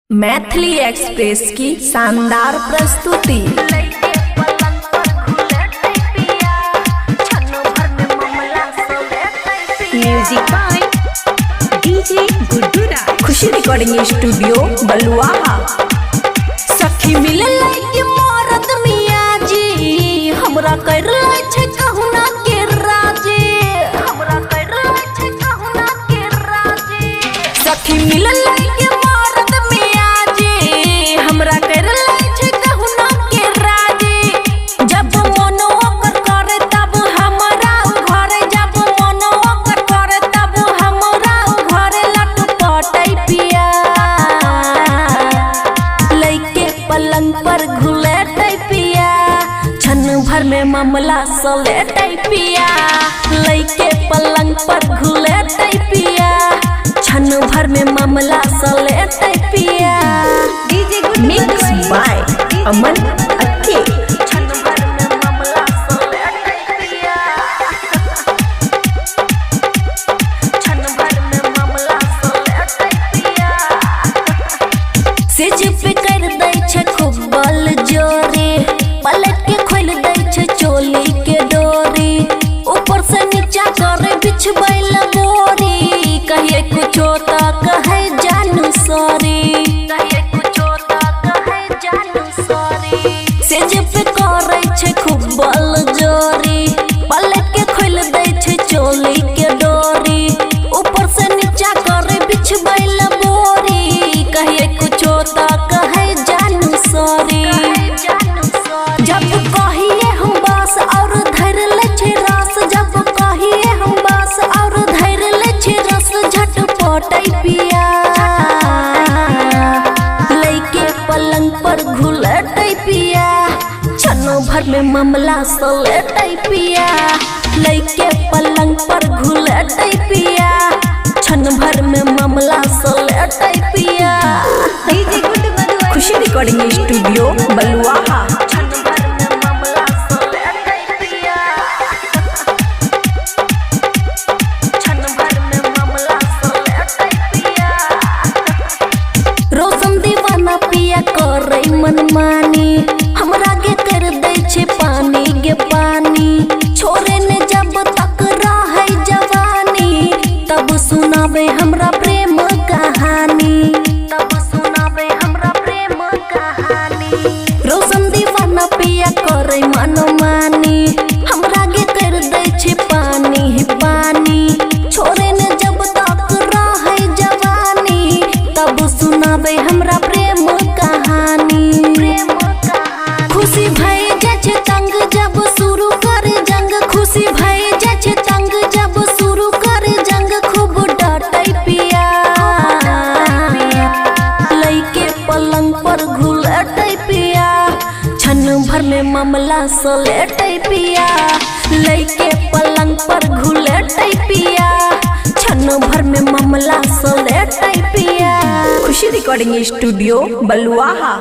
Maithili express की शानदार प्रस्तुति। Music by DJ Guddu Raj. खुशी रिकॉर्डिंग स्टूडियो बलुआहा। सखी मिले के मरद मियाँ जी हमरा कर लै छै कहुना के राजे, हमरा कर लै छै कहुना के राजे। सखी मिले के मरद मियाँ जी हमरा कर लै छै कहुना के राजे। जब मन ओकर करे तब हमरा घरे, जब मन ओकर करे तब हमरा घरे लटपटै पिया। लइके पलंग पर घुलेटै पिया, क्षण भर में मामला सलेटै पिया। लइके पलंग पर घुलेटै पिया, क्षण भर में मामला सलेटै पिया। डीजे गुड्डू मिक्स बाय अमन अक्के। क्षण भर में मामला सलेटै पिया, क्षण भर में मामला सलेटै पिया। सेज पे कर दै छै खूब बल जोरे, पलट के खोल दै छै चोली के डोरी। ऊपर से नीचा करे बिछबैल बोरी, कहिए कुछो त कहे जानू सॉरी, कहिए कुछो त कहे जानू सॉरी। सेज पे करे छै खूब बल जोरी, पलट के खोल दै छै चोली के डोरी। ऊपर से नीचा करे बिछबैल बोरी, कहिए कुछो त कहे जानू सॉरी। जब कहिए हम बस और धर ले छै रस, जब कहिए हम बस और धर ले छै रस, झटपटै पिया। लइके पलंग पर घुलेटै पिया, क्षणों भर में मामला सलेटै पिया। लइके पलंग पर घुलेटै पिया, क्षण भर में मामला सलेटै पिया। डीजे गुड्डू मधुबनी। खुशी रिकॉर्डिंग स्टूडियो बलुआहा। क्षण भर में मामला सलेटै पिया, क्षण भर में मामला सलेटै पिया। रोशन दीवाना पिया करे मनमानी, हमरा गे कर दै छै पानी गे पानी। छोरे ने जब तक रहै जवानी, तब सुनाबे हमरा प्रेम कहानी, तब सुनाबे हमरा प्रेम कहानी। रोशन दीवाना पिया करे मनमानी, हमरा गे कर दै छै पानी ही पानी। छोरे ने जब तक रहै जवानी, तब सुनाबे हमरा प्रेम कहानी। खुशी भई जाइ छै तंग जब शुरू करे जंग, खुशी भई जाइ छै तंग जब शुरू करे जंग। खूब डटै पिया, लइके पलंग पर घुलेटै पिया, क्षण भर में मामला सलेटै पिया। लइके पलंग पर घुलेटै पिया, क्षण भर में मामला सलेटै पिया। खुशी रिकॉर्डिंग स्टूडियो बलुआहा।